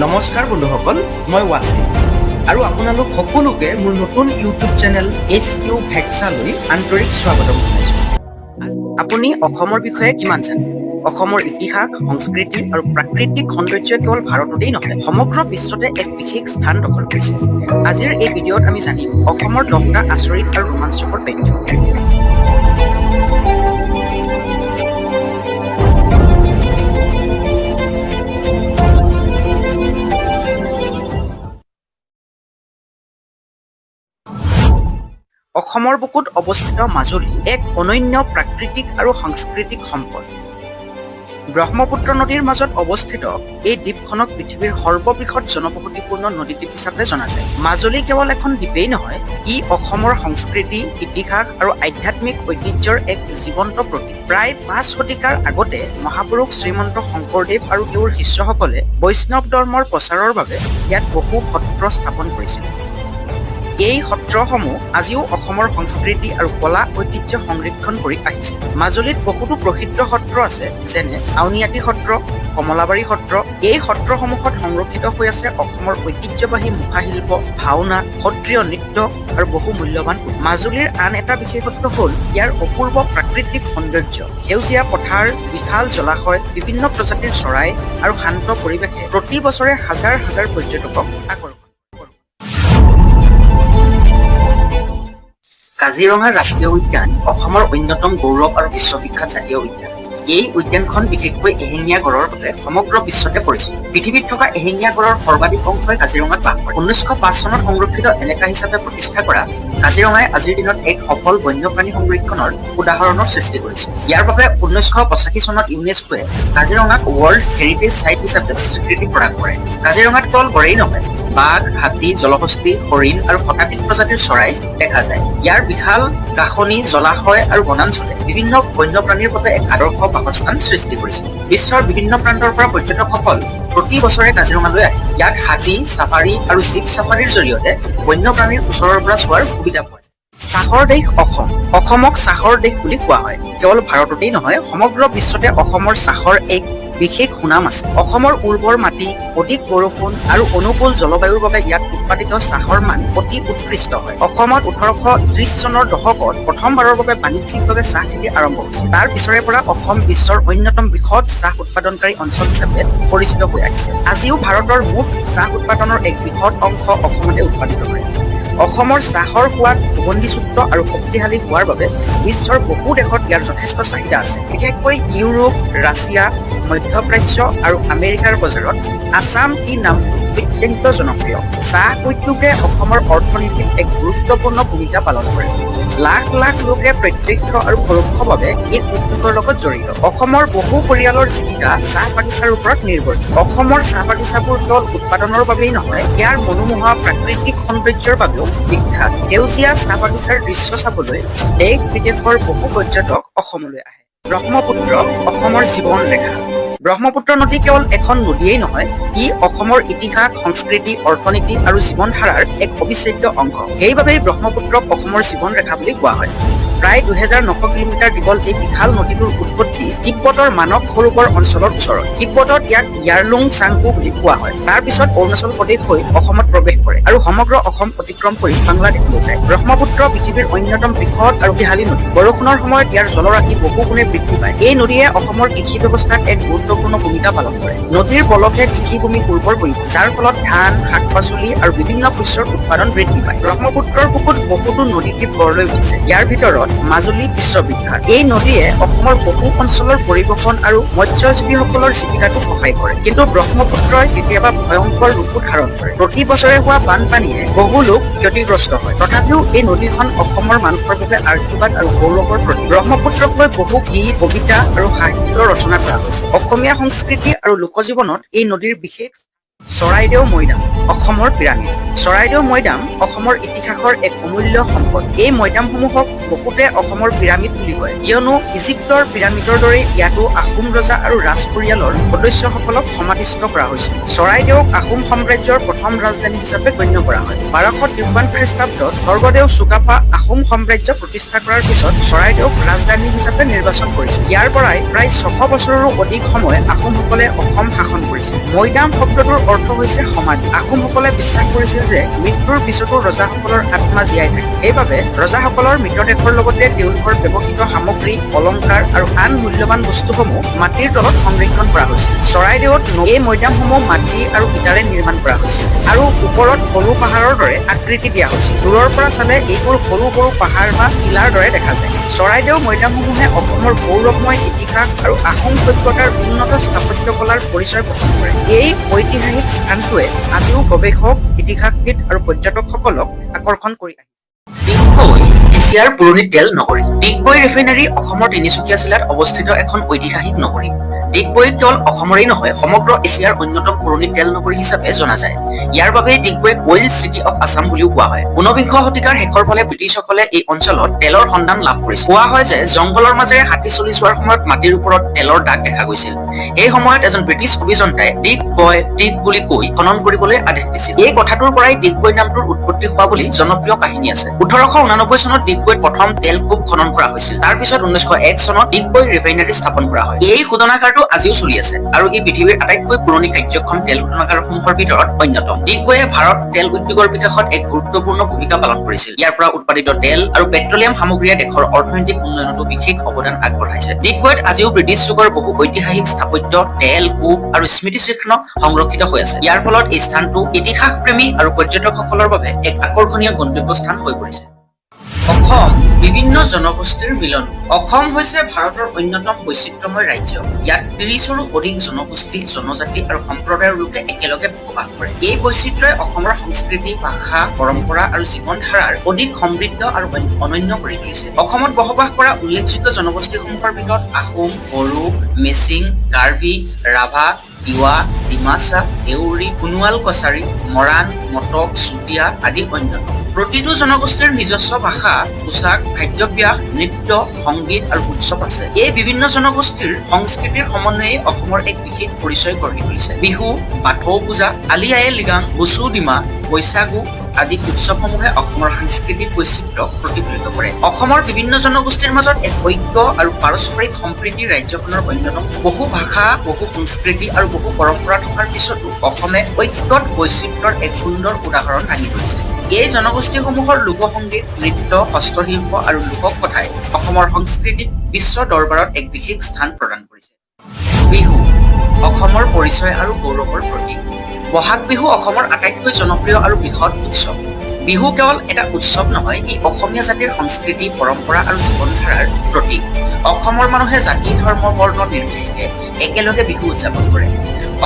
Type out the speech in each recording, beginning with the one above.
নমস্কাৰ বন্ধুসকল, মই ৱাসিম আৰু আপোনালোক সকলোকে মোৰ নতুন ইউটিউব চেনেল VEXA লৈ আন্তৰিক স্বাগতম জনাইছোঁ। আপুনি অসমৰ বিষয়ে কিমান জানে? অসমৰ ইতিহাস, সংস্কৃতি আৰু প্ৰাকৃতিক সৌন্দৰ্য কেৱল ভাৰততেই নহয়, সমগ্ৰ বিশ্বতে এক বিশেষ স্থান দখল কৰিছে। আজিৰ এই ভিডিঅ'ত আমি জানিম অসমৰ 10টা আচৰিত আৰু ৰোমাঞ্চকৰ তথ্য। অসমৰ বুকুত অৱস্থিত মাজুলী এক অনন্য প্ৰাকৃতিক আৰু সাংস্কৃতিক সম্পদ। ব্ৰহ্মপুত্ৰ নদীৰ মাজত অৱস্থিত এই দ্বীপখনক পৃথিৱীৰ সৰ্ববৃহৎ জনবসতিপূৰ্ণ নদীদ্বীপ হিচাপে জনা যায়। মাজুলী কেৱল এখন দ্বীপেই নহয়, ই অসমৰ সংস্কৃতি, ইতিহাস আৰু আধ্যাত্মিক ঐতিহ্যৰ এক জীৱন্ত প্ৰতীক। প্ৰায় 5 শতিকাৰ আগতে মহাপুৰুষ শ্ৰীমন্ত শংকৰদেৱ আৰু তেওঁৰ শিষ্যসকলে বৈষ্ণৱ ধৰ্মৰ প্ৰচাৰৰ বাবে ইয়াত বহু সত্ৰ স্থাপন কৰিছিল। এই সত্ৰসমূহ আজিও অসমৰ সংস্কৃতি আৰু কলা ঐতিহ্য সংৰক্ষণ কৰি আহিছে। মাজুলীত বহুতো প্ৰসিদ্ধ সত্ৰ আছে, যেনে আউনীআটী সত্ৰ, কমলাবাৰী সত্ৰ। এই সত্ৰসমূহত সংৰক্ষিত হৈ আছে অসমৰ ঐতিহ্যবাহী মুখাশিল্প, ভাওনা, সত্ৰীয় নৃত্য আৰু বহু মূল্যৱান। মাজুলীৰ আন এটা বিশেষত্ব হ'ল ইয়াৰ অপূৰ্ব প্ৰাকৃতিক সৌন্দৰ্য। সেউজীয়া পথাৰ, বিশাল জলাশয়, বিভিন্ন প্ৰজাতিৰ চৰাই আৰু শান্ত পৰিৱেশে প্ৰতি বছৰে হাজাৰ হাজাৰ পৰ্যটকক আকৰ্ষণ। কাজিৰঙা ৰাষ্ট্ৰীয় উদ্যান অসমৰ অন্যতম গৌৰৱ আৰু বিশ্ববিখ্যাত জাতীয় উদ্যান। এই উদ্যানখন বিশেষকৈ এশিঙীয়া গঁড়ৰ বাবে সমগ্ৰ বিশ্বতে পৰিচিত। পৃথিৱীত থকা এশিঙীয়া গঁড়ৰ সৰ্বাধিক অংশই কাজিৰঙাত বাস কৰে। 1905 চনত সংৰক্ষিত এলেকা হিচাপে প্ৰতিষ্ঠা কৰা কাজিৰঙাই আজিৰ দিনত এক সফল বন্যপ্ৰাণী সংৰক্ষণৰ উদাহৰণৰ সৃষ্টি কৰিছে। ইয়াৰ বাবে 1985 চনত ইউনেস্কোৱে কাজিৰঙাক ৱৰ্ল্ড হেৰিটেজ চাইট হিচাপে স্বীকৃতি প্ৰদান কৰে। কাজিৰঙাত কেৱল গঁড়েই নহয়, বাঘ, হাতী, জলহস্তী, হৰিণ আৰু শতাধিক প্ৰজাতিৰ চৰাই দেখা যায়। ইয়াৰ বিশাল ঘাঁহনি, জলাশয় আৰু বনাঞ্চলে বিভিন্ন বন্যপ্ৰাণীৰ বাবে এক আদৰ্শ বাসস্থান সৃষ্টি কৰিছে। বিশ্বৰ বিভিন্ন প্ৰান্তৰ পৰা পৰ্যটকসকল প্ৰতি বছৰে কাজিৰঙালৈ আহে। ইয়াত হাতী চাফাৰী আৰু জীপ চাফাৰীৰ জৰিয়তে বন্যপ্ৰাণীৰ ওচৰৰ পৰা চোৱাৰ সুবিধা পায়। চাহৰ দেশ অসম। অসমক চাহৰ দেশ বুলি কোৱা হয়। কেৱল ভাৰততেই নহয়, সমগ্ৰ বিশ্বতে অসমৰ চাহৰ এক বিশেষ সুনাম আছে। অসমৰ উৰ্বৰ মাটি, অধিক বৰষুণ আৰু অনুকূল জলবায়ুৰ বাবে ইয়াত উৎপাদিত চাহৰ মান অতি উৎকৃষ্ট হয়। অসমত 1830 চনৰ দশকত প্ৰথমবাৰৰ বাবে বাণিজ্যিকভাৱে চাহ খেতি আৰম্ভ হৈছিল। তাৰ পিছৰে পৰা অসম বিশ্বৰ অন্যতম বৃহৎ চাহ উৎপাদনকাৰী অঞ্চল হিচাপে পৰিচিত হৈ আহিছে। আজিও ভাৰতৰ মুঠ চাহ উৎপাদনৰ এক বৃহৎ অংশ অসমতে উৎপাদিত হয়। অসমৰ চাহৰ সোৱাদ সুগন্ধিযুক্ত আৰু শক্তিশালী হোৱাৰ বাবে বিশ্বৰ বহু দেশত ইয়াৰ যথেষ্ট চাহিদা আছে। বিশেষকৈ ইউৰোপ, ৰাছিয়া, মধ্যপ্ৰাচ্য আৰু আমেৰিকাৰ বজাৰত আছাম টি নামটো অত্যন্ত জনপ্ৰিয়। চাহ উদ্যোগে অসমৰ অৰ্থনীতিত এক গুৰুত্বপূৰ্ণ ভূমিকা পালন কৰে। লাখ লাখ লোকে প্ৰত্যক্ষ আৰু পৰোক্ষভাৱে এই উদ্যোগৰ লগত জড়িত। অসমৰ বহু পৰিয়ালৰ জীৱিকা চাহ বাগিচাৰ ওপৰত নিৰ্ভৰশীল। অসমৰ চাহ বাগিচাবোৰ কেৱল উৎপাদনৰ বাবেই নহয়, ইয়াৰ মনোমোহা প্ৰাকৃতিক সৌন্দৰ্যৰ বাবেও বিখ্যাত। সেউজীয়া চাহ বাগিচাৰ দৃশ্য চাবলৈ দেশ বিদেশৰ বহু পৰ্যটক অসমলৈ আহে। ব্ৰহ্মপুত্ৰ অসমৰ জীৱন ৰেখা। ব্ৰহ্মপুত্ৰ নদী কেৱল এখন নদীয়েই নহয়, ই অসমৰ ইতিহাস, সংস্কৃতি, অৰ্থনীতি আৰু জীৱনধাৰাৰ এক অবিচ্ছেদ্য অংশ। সেইবাবেই ব্ৰহ্মপুত্ৰক অসমৰ জীৱন ৰেখা বুলি কোৱা হয়। প্ৰায় 2900 কিলোমিটাৰ দীঘল এই বিশাল নদীটোৰ উৎপত্তি তিব্বতৰ মানস সৰোবৰ অঞ্চলৰ ওচৰত। তিব্বতত ইয়াক ইয়াৰলুং চাংপো বুলি কোৱা হয়। তাৰ পিছত অৰুণাচল প্ৰদেশ হৈ অসমত প্ৰৱেশ কৰে আৰু সমগ্ৰ অসম অতিক্ৰম কৰি বাংলাদেশলৈ যায়। ব্ৰহ্মপুত্ৰ পৃথিৱীৰ অন্যতম বৃহৎ আৰু শক্তিশালী নদী। বৰষুণৰ সময়ত ইয়াৰ জলৰাশি বহু গুণে বৃদ্ধি পায়। এই নদীয়ে অসমৰ কৃষি ব্যৱস্থাত এক গুৰুত্বপূৰ্ণ ভূমিকা পালন কৰে। নদীৰ পলসে কৃষিভূমি উৰ্বৰ কৰি তোলে, যাৰ ফলত ধান, শাক-পাচলি আৰু বিভিন্ন শস্যৰ উৎপাদন বৃদ্ধি পায়। ব্ৰহ্মপুত্ৰৰ বুকুত বহুতো নদীদ্বীপ গঢ় লৈ উঠিছে। ইয়াৰ ভিতৰত মাজুলী বিশ্ববিখ্যাত। এই নদীয়ে অসমৰ বহু অঞ্চলৰ পৰিবহণ আৰু মৎস্যজীৱীসকলৰ জীৱিকাটো সহায় কৰে। কিন্তু ব্ৰহ্মপুত্ৰই কেতিয়াবা ভয়ংকৰ ৰূপো ধাৰণ কৰে। প্ৰতি বছৰে হোৱা বানপানীয়ে বহু লোক ক্ষতিগ্ৰস্ত হয়। তথাপিও এই নদীখন অসমৰ মানুহৰ বাবে আশীৰ্বাদ আৰু গৌৰৱৰ প্ৰতীক। ব্ৰহ্মপুত্ৰক লৈ বহু গীত, কবিতা আৰু সাহিত্য ৰচনা কৰা হৈছে। অসমীয়া সংস্কৃতি আৰু লোকজীৱনত এই নদীৰ বিশেষ। চৰাইদেউ মৈদাম অসমৰ পিৰামিড। চৰাইদেউ মৈদাম অসমৰ ইতিহাসৰ এক অমূল্য সম্পদ। এই মৈদামসমূহক বহুতে অসমৰ পিৰামিড বুলি কয়, কিয়নো ইজিপ্তৰ পিৰামিডৰ দৰে ইয়াতো আহোম ৰজা আৰু ৰাজ পৰিয়ালৰ সদস্যসকলক সমাধিস্থ কৰা হৈছিল। চৰাইদেউক আহোম সাম্ৰাজ্যৰ প্ৰথম ৰাজধানী হিচাপে গণ্য কৰা হয়। 1253 খ্ৰীষ্টাব্দত স্বৰ্গদেউ চুকাফা আহোম সাম্ৰাজ্য প্ৰতিষ্ঠা কৰাৰ পিছত চৰাইদেউক ৰাজধানী হিচাপে নিৰ্বাচন কৰিছিল। ইয়াৰ পৰাই প্ৰায় 600 বছৰৰো অধিক সময় আহোমসকলে অসম শাসন কৰিছিল। মৈদাম শব্দটোৰ অৰ্থ হৈছে সমাধি। আহোমসকলে বিশ্বাস কৰিছিল যে মৃত্যুৰ পিছতো ৰজাসকলৰ আত্মা জীয়াই থাকে। সেইবাবে ৰজাসকলৰ মৃতদেহৰ লগতে তেওঁলোকৰ ব্যৱহৃত সামগ্ৰী, অলংকাৰ আৰু আন মূল্যৱান বস্তুসমূহ মাটিৰ তলত সংৰক্ষণ কৰা হৈছিল। চৰাইদেউত এই মৈদামসমূহ মাটি আৰু ইটাৰে নিৰ্মাণ কৰা হৈছিল আৰু ওপৰত সৰু পাহাৰৰ দৰে আকৃতি দিয়া হৈছিল। দূৰৰ পৰা চালে এইবোৰ সৰু সৰু পাহাৰ বা টিলাৰ দৰে দেখা যায়। চৰাইদেউ মৈদামসমূহে অসমৰ গৌৰৱময় ইতিহাস আৰু আহোম সভ্যতাৰ উন্নত স্থাপত্য কলাৰ পৰিচয় বহন কৰে। এই ঐতিহাসিক স্থানটোৱে আজিও গৱেষক, ইতিহাসবিদ আৰু পৰ্যটকসকলক আকৰ্ষণ কৰি আহিছে। ডিগবৈ এছিয়াৰ পুৰণি তেল নগৰী। ডিগবৈ ৰিফাইনাৰী অসমৰ তিনিচুকীয়া জিলাত অৱস্থিত এখন ঐতিহাসিক নগৰী। ডিগবৈ কেৱল অসমৰেই নহয়, সমগ্ৰ এছিয়াৰ অন্যতম পুৰণি তেল নগৰী হিচাপে জনা যায়। ইয়াৰ বাবে ডিগবৈক অইল চিটি অৱ আছাম বুলিও কোৱা হয়। 19বিংশ শতিকাৰ শেষৰ ফালে ব্ৰিটিছসকলে এই অঞ্চলত তেলৰ সন্ধান লাভ কৰিছিল। কোৱা হয় যে জংঘলৰ মাজেৰে হাতী চলি যোৱাৰ সময়ত মাটিৰ ওপৰত তেলৰ দাগ দেখা গৈছিল। এই সময়ত এজন ব্ৰিটিছ অভিযন্তাই ডিগবৈ ডিগ বুলি কৈ খনন কৰিবলৈ আদেশ দিছিল। এই কথাটোৰ পৰাই ডিগবৈ নামটোৰ উৎপত্তি হোৱা বুলি জনপ্ৰিয় কাহিনী আছে। 1889 চনত ডিগবৈত প্ৰথম তেল কূপ খনন কৰা হৈছিল। তাৰ পিছত 1901 চনত ডিগবৈ ৰিফাইনাৰী স্থাপন কৰা হয়। এই শোধনাগাৰটো আজিও চলি আছে আৰু ই পৃথিৱীৰ আটাইতকৈ পুৰণি কাৰ্যক্ষম তেল শোধনাগাৰসমূহৰ ভিতৰত অন্যতম। ডিগবৈয়ে ভাৰত তেল উদ্যোগৰ বিকাশত এক গুৰুত্বপূৰ্ণ ভূমিকা পালন কৰিছিল। ইয়াৰ পৰা উৎপাদিত তেল আৰু পেট্ৰলিয়াম সামগ্ৰীয়ে দেশৰ অৰ্থনৈতিক উন্নয়নতো বিশেষ অৱদান আগবঢ়াইছে। ডিগবৈত আজিও ব্ৰিটিছ যুগৰ বহু ঐতিহাসিক স্থাপত্য, তেল কূপ আৰু স্মৃতিচিহ্ন সংৰক্ষিত হৈ আছে। ইয়াৰ ফলত এই স্থানটো ইতিহাস প্ৰেমী আৰু পৰ্যটকসকলৰ বাবে এক আকৰ্ষণীয় গন্তব্যস্থান হৈ পৰিছে। অসম বিভিন্ন জনগোষ্ঠীৰ মিলন। অসম হৈছে ভাৰতৰ অন্যতম বৈচিত্ৰ্যময় ৰাজ্য। ইয়াত 30ৰো অধিক জনগোষ্ঠী, জনজাতি আৰু সম্প্ৰদায়ৰ লোকে একেলগে বসবাস কৰে। এই বৈচিত্ৰ্যই অসমৰ সংস্কৃতি, ভাষা, পৰম্পৰা আৰু জীৱনধাৰাৰ অধিক সমৃদ্ধ আৰু অনন্য কৰি তুলিছে। অসমত বসবাস কৰা উল্লেখযোগ্য জনগোষ্ঠীসমূহৰ ভিতৰত আহোম, বড়ো, মিচিং, কাৰ্বি, ৰাভা, তিৱা, ডিমাচা, দেউৰী, সোণোৱাল কছাৰী, মৰাণ, মটক, চুতীয়া আদি অন্যতম। প্ৰতিটো জনগোষ্ঠীৰ নিজস্ব ভাষা, পোছাক, খাদ্যাভ্যাস, নৃত্য, সংগীত আৰু উৎসৱ আছে। এই বিভিন্ন জনগোষ্ঠীৰ সংস্কৃতিৰ সমন্বয়ে অসমৰ এক বিশেষ পৰিচয় গঢ়ি তুলিছে। বিহু, বাথৌ পূজা, আলি আয়ে লৃগাং, বসু ডিমা, বৈশাগু আদি উৎসৱসমূহে অসমৰ সাংস্কৃতিক বৈচিত্ৰ্য প্ৰতিফলিত কৰে। অসমৰ বিভিন্ন জনগোষ্ঠীৰ মাজত এক ঐক্য আৰু পাৰস্পৰিক সম্প্ৰীতি ৰাজ্যখনৰ অন্যতম। বহু ভাষা, বহু সংস্কৃতি আৰু বহু পৰম্পৰা থকাৰ পিছতো অসমে ঐক্যত বৈচিত্ৰ্যৰ এক সুন্দৰ উদাহৰণ দাঙি ধৰিছে। এই জনগোষ্ঠীসমূহৰ লোকসংগীত, নৃত্য, হস্তশিল্প আৰু লোককথাই অসমৰ সংস্কৃতিক বিশ্ব দৰবাৰত এক বিশেষ স্থান প্ৰদান কৰিছে। বিহু অসমৰ পৰিচয় আৰু গৌৰৱৰ প্ৰতীক। বহাগ বিহু অসমৰ আটাইতকৈ জনপ্ৰিয় আৰু বৃহৎ উৎসৱ। বিহু কেৱল এটা উৎসৱ নহয়, ই অসমীয়া জাতিৰ সংস্কৃতি, পৰম্পৰা আৰু জীৱনধাৰাৰ প্ৰতীক। অসমৰ মানুহে জাতি, ধৰ্ম, বৰ্ণ নিৰ্বিশেষে একেলগে বিহু উদযাপন কৰে।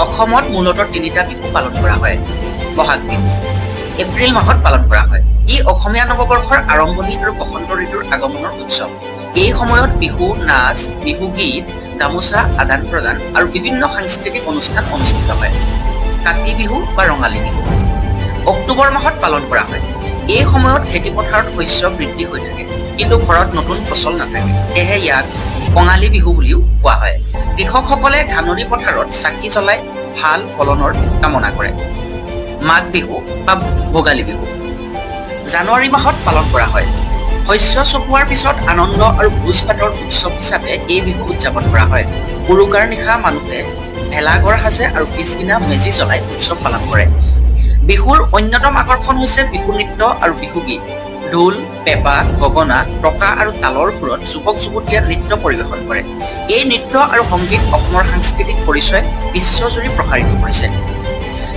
অসমত মূলতঃ 3টা বিহু পালন কৰা হয়। বহাগ বিহু এপ্ৰিল মাহত পালন কৰা হয়। ই অসমীয়া নৱবৰ্ষৰ আৰম্ভণি আৰু বসন্ত ঋতুৰ আগমনৰ উৎসৱ। এই সময়ত বিহু নাচ, বিহু গীত, গামোচা আদান প্ৰদান আৰু বিভিন্ন সাংস্কৃতিক অনুষ্ঠান অনুষ্ঠিত হয়। কাতি বিহু বা ৰঙালী বিহু অক্টোবৰ মাহত পালন কৰা হয়। এই সময়ত খেতিপথাৰত শস্য বৃদ্ধি হৈ থাকে, কিন্তু ঘৰত নতুন ফচল নাথাকে, সেয়েহে ইয়াক কঙালী বিহু বুলিও কোৱা হয়। কৃষকসকলে ধাননি পথাৰত চাকি জ্বলাই ভাল ফলনৰ কামনা কৰে। মাঘ বিহু বা ভোগালী বিহু জানুৱাৰী মাহত পালন কৰা হয়। শস্য চপোৱাৰ পিছত আনন্দ আৰু ভোজ ভাতৰ উৎসৱ হিচাপে এই বিহু উদযাপন কৰা হয়। উৰুকাৰ নিশা মানুহে ভেলাঘৰ সাজে আৰু পিছদিনা মেজি জ্বলাই উৎসৱ পালন কৰে। বিহুৰ অন্যতম আকৰ্ষণ হৈছে বিহু নৃত্য আৰু বিহু গীত। ঢোল, পেঁপা, গগনা, টকা আৰু তালৰ সুৰত যুৱক যুৱতীয়ে নৃত্য পৰিৱেশন কৰে। এই নৃত্য আৰু সংগীত অসমৰ সাংস্কৃতিক পৰিচয় বিশ্বজুৰি প্ৰসাৰিত কৰিছে।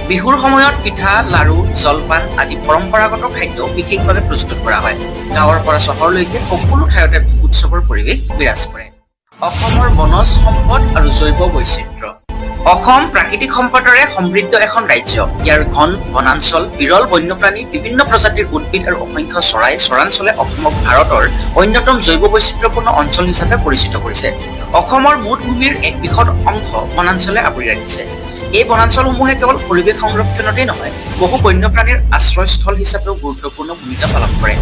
বিহুৰ সময়ত পিঠা, লাড়ু, জলপান আদি পৰম্পৰাগত খাদ্য বিশেষভাৱে প্ৰস্তুত কৰা হয়। গাঁৱৰ পৰা চহৰলৈকে সকলো ঠাইতে উৎসৱৰ পৰিৱেশ বিৰাজ কৰে। অসমৰ বনজ সম্পদ আৰু জৈৱ বৈচিত্ৰ্য। অসম প্ৰাকৃতিক সম্পদৰে সমৃদ্ধ এখন ৰাজ্য। ইয়াৰ ঘন বনাঞ্চল, বিৰল বন্যপ্ৰাণী, বিভিন্ন প্ৰজাতিৰ উদ্ভিদ আৰু অসংখ্য চৰাই চৰাঞ্চলে অসমক ভাৰতৰ অন্যতম জৈৱ বৈচিত্ৰ্যপূৰ্ণ অঞ্চল হিচাপে পৰিচিত কৰিছে। অসমৰ মুঠ ভূমিৰ এক বৃহৎ অংশ বনাঞ্চলে আৱৰি ৰাখিছে। এই বনাঞ্চলসমূহে কেৱল পৰিৱেশ সংৰক্ষণতেই নহয়, বহু বন্যপ্ৰাণীৰ আশ্ৰয়স্থল হিচাপেও গুৰুত্বপূৰ্ণ ভূমিকা পালন কৰে।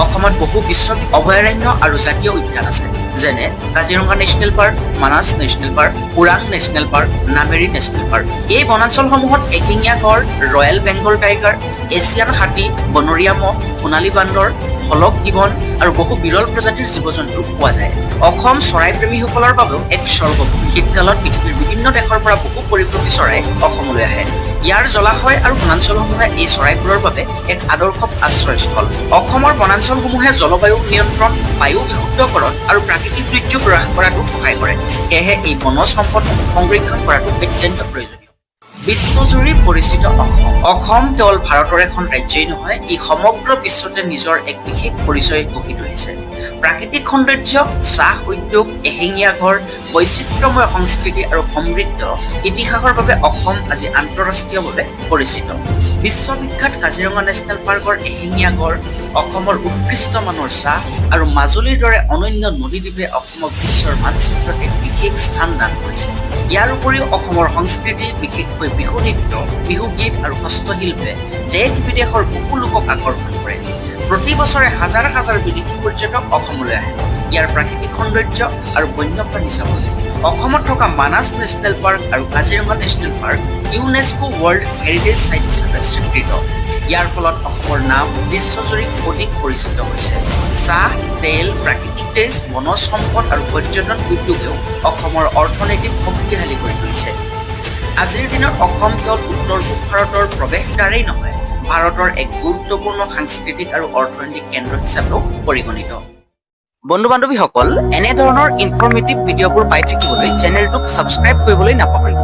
অসমত বহু বিশ্ব অভয়াৰণ্য আৰু জাতীয় উদ্যান আছে, যেনে Kaziranga national park, Manas national park, Orang national park, Nameri national park. এই বনাঞ্চলসমূহত এশিঙীয়া গড়, ৰয়েল বেংগল টাইগাৰ, এছিয়ান হাতী, বনৰীয়া মহ, সোণালী বান্দৰ, ফলক গিবন আৰু বহু বিৰল প্ৰজাতিৰ জীৱ-জন্তু পোৱা যায়। অসম চৰাইপ্ৰেমীসকলৰ বাবেও এক স্বৰ্গভূমি। শীতকালত পৃথিৱীৰ বিভিন্ন দেশৰ পৰা বহু পৰিভ্ৰমী চৰাই অসমলৈ আহে। ইয়াৰ জলাশয় আৰু বনাঞ্চলসমূহে এই চৰাইবোৰৰ বাবে এক আদৰ্শ আশ্ৰয়স্থল। অসমৰ বনাঞ্চলসমূহে জলবায়ু নিয়ন্ত্ৰণ, বায়ু বিশুদ্ধকৰণ আৰু প্ৰাকৃতিক দুৰ্যোগ হ্ৰাস কৰাতো সহায় কৰে। সেয়েহে এই বনজ সম্পদসমূহ সংৰক্ষণ কৰাটো অত্যন্ত প্ৰয়োজনীয়। বিশ্বজুৰি পৰিচিত অসম কেৱল ভাৰতৰ এখন ৰাজ্যই নহয়, ই সমগ্ৰ বিশ্বতে নিজৰ এক বিশেষ পৰিচয় গঢ়ি তুলিছে। প্ৰাকৃতিক সৌন্দৰ্য, চাহ উদ্যোগ, এশিঙীয়া গড়, বৈচিত্ৰ্যময় সংস্কৃতি আৰু সমৃদ্ধ ইতিহাসৰ বাবে অসম আজি আন্তঃৰাষ্ট্ৰীয়ভাৱে পৰিচিত। বিশ্ববিখ্যাত কাজিৰঙা নেশ্যনেল পাৰ্কৰ এশিঙীয়া গড়, অসমৰ উৎকৃষ্ট মানৰ চাহ আৰু মাজুলীৰ দৰে অনন্য নদীদ্বীপে অসমক বিশ্বৰ মানচিত্ৰত এক বিশেষ স্থান দান কৰিছে। ইয়াৰ উপৰিও অসমৰ সংস্কৃতি, বিশেষকৈ বিহু নৃত্য, বিহু গীত আৰু হস্তশিল্পে দেশ বিদেশৰ বহু লোকক আকৰ্ষণ কৰে। প্ৰতি বছৰে হাজাৰ হাজাৰ বিদেশী পৰ্যটক অসমলৈ আহে ইয়াৰ প্ৰাকৃতিক সৌন্দৰ্য আৰু বন্যপ্ৰাণী চাবলৈ। অসমত থকা মানাস নেশ্যনেল পাৰ্ক আৰু Kaziranga national park UNESCO world heritage site হিচাপে স্বীকৃত। ইয়াৰ ফলত অসমৰ নাম বিশ্বজুৰি অধিক পৰিচিত হৈছে। চাহ, তেল, প্ৰাকৃতিক তেজ, বনজ সম্পদ আৰু পৰ্যটন উদ্যোগেও অসমৰ অৰ্থনীতিক শক্তিশালী কৰি তুলিছে। আজিৰ দিনত অসম কেৱল উত্তৰ-পূব ভাৰতৰ প্ৰৱেশদ্বাৰেই নহয়, ভাৰতৰ এক গুৰুত্বপূৰ্ণ সাংস্কৃতিক আৰু অৰ্থনৈতিক কেন্দ্ৰ হিচাপেও পৰিগণিত। বন্ধু-বান্ধৱীসকল, এনেধৰণৰ ইনফৰ্মেটিভ ভিডিঅ'বোৰ পাই থাকিবলৈ চেনেলটোক ছাবস্ক্ৰাইব কৰিবলৈ নাপাহৰিব।